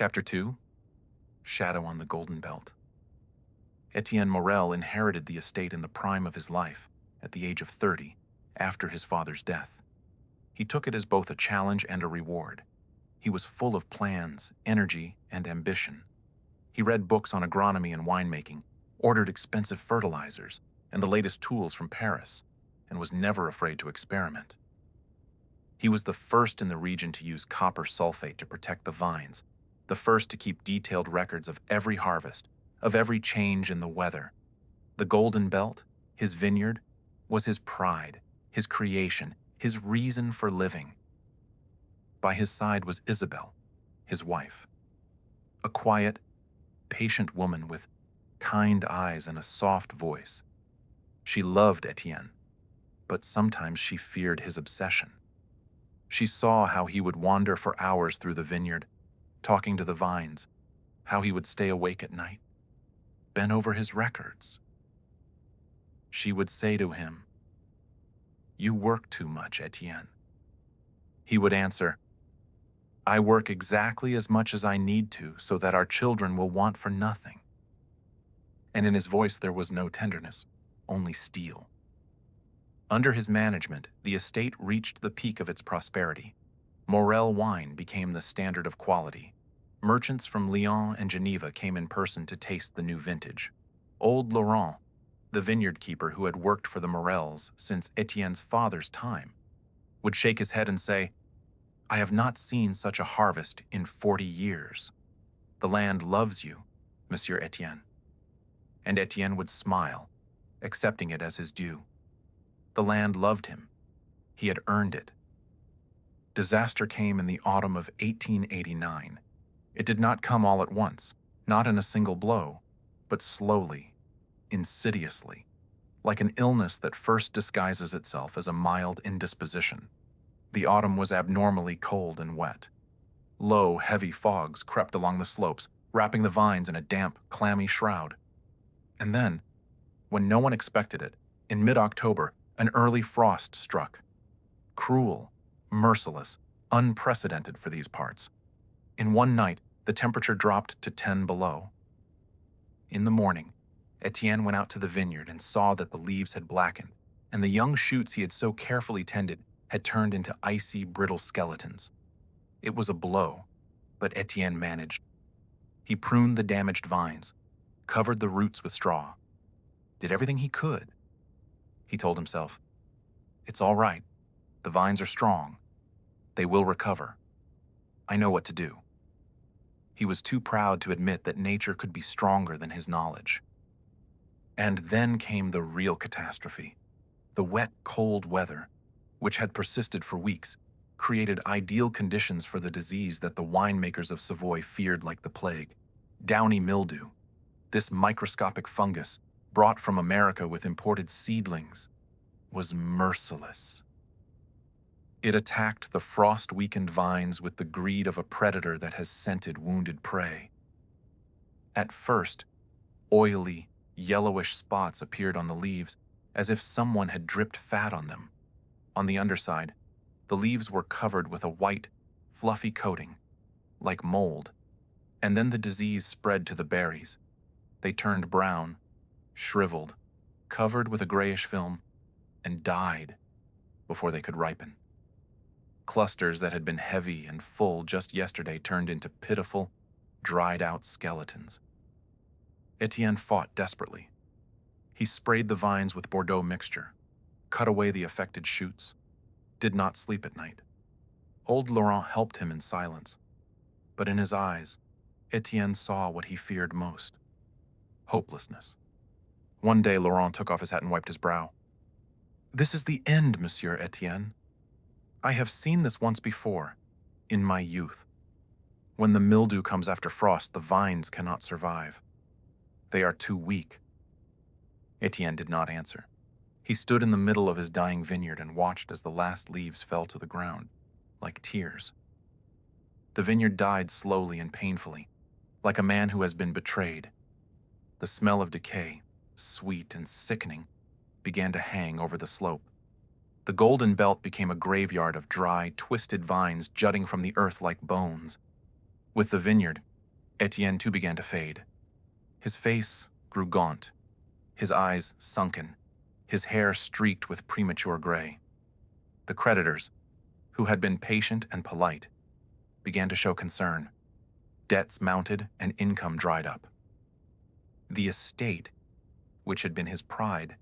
Chapter 2. Shadow on the Golden Belt. Etienne Morel inherited the estate in the prime of his life, at the age of 30, after his father's death. He took it as both a challenge and a reward. He was full of plans, energy, and ambition. He read books on agronomy and winemaking, ordered expensive fertilizers and the latest tools from Paris, and was never afraid to experiment. He was the first in the region to use copper sulfate to protect the vines, the first to keep detailed records of every harvest, of every change in the weather. The Golden Belt, his vineyard, was his pride, his creation, his reason for living. By his side was Isabelle, his wife, a quiet, patient woman with kind eyes and a soft voice. She loved Etienne, but sometimes she feared his obsession. She saw how he would wander for hours through the vineyard, talking to the vines, how he would stay awake at night, bent over his records. She would say to him, "You work too much, Etienne." He would answer, "I work exactly as much as I need to so that our children will want for nothing." And in his voice there was no tenderness, only steel. Under his management, the estate reached the peak of its prosperity. Morel wine became the standard of quality. Merchants from Lyon and Geneva came in person to taste the new vintage. Old Laurent, the vineyard keeper who had worked for the Morels since Etienne's father's time, would shake his head and say, "I have not seen such a harvest in 40 years. The land loves you, Monsieur Etienne." And Etienne would smile, accepting it as his due. The land loved him. He had earned it. Disaster came in the autumn of 1889. It did not come all at once, not in a single blow, but slowly, insidiously, like an illness that first disguises itself as a mild indisposition. The autumn was abnormally cold and wet. Low, heavy fogs crept along the slopes, wrapping the vines in a damp, clammy shroud. And then, when no one expected it, in mid-October, an early frost struck. Cruel, merciless, unprecedented for these parts. In one night, the temperature dropped to 10 below. In the morning, Etienne went out to the vineyard and saw that the leaves had blackened, and the young shoots he had so carefully tended had turned into icy, brittle skeletons. It was a blow, but Etienne managed. He pruned the damaged vines, covered the roots with straw, did everything he could. He told himself, "It's all right. The vines are strong. They will recover. I know what to do." He was too proud to admit that nature could be stronger than his knowledge. And then came the real catastrophe. The wet, cold weather, which had persisted for weeks, created ideal conditions for the disease that the winemakers of Savoy feared like the plague: downy mildew. This microscopic fungus, brought from America with imported seedlings, was merciless. It attacked the frost-weakened vines with the greed of a predator that has scented wounded prey. At first, oily, yellowish spots appeared on the leaves, as if someone had dripped fat on them. On the underside, the leaves were covered with a white, fluffy coating, like mold, and then the disease spread to the berries. They turned brown, shriveled, covered with a grayish film, and died before they could ripen. Clusters that had been heavy and full just yesterday turned into pitiful, dried-out skeletons. Etienne fought desperately. He sprayed the vines with Bordeaux mixture, cut away the affected shoots, did not sleep at night. Old Laurent helped him in silence, but in his eyes, Etienne saw what he feared most: hopelessness. One day, Laurent took off his hat and wiped his brow. "This is the end, Monsieur Etienne. I have seen this once before, in my youth. When the mildew comes after frost, the vines cannot survive. They are too weak." Etienne did not answer. He stood in the middle of his dying vineyard and watched as the last leaves fell to the ground, like tears. The vineyard died slowly and painfully, like a man who has been betrayed. The smell of decay, sweet and sickening, began to hang over the slope. The Golden Belt became a graveyard of dry, twisted vines jutting from the earth like bones. With the vineyard Etienne too began to fade. His face grew gaunt, his eyes sunken, his hair streaked with premature gray. The creditors, who had been patient and polite, began to show concern. Debts mounted and income dried up. The estate, which had been his pride,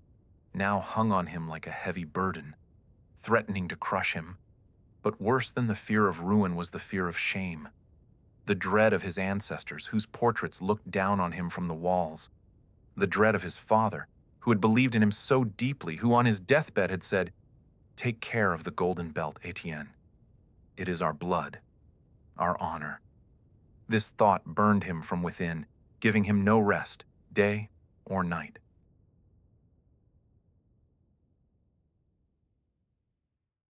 now hung on him like a heavy burden, threatening to crush him. But worse than the fear of ruin was the fear of shame, the dread of his ancestors, whose portraits looked down on him from the walls, the dread of his father, who had believed in him so deeply, who on his deathbed had said, "Take care of the golden belt, Etienne. It is our blood, our honor." This thought burned him from within, giving him no rest, day or night.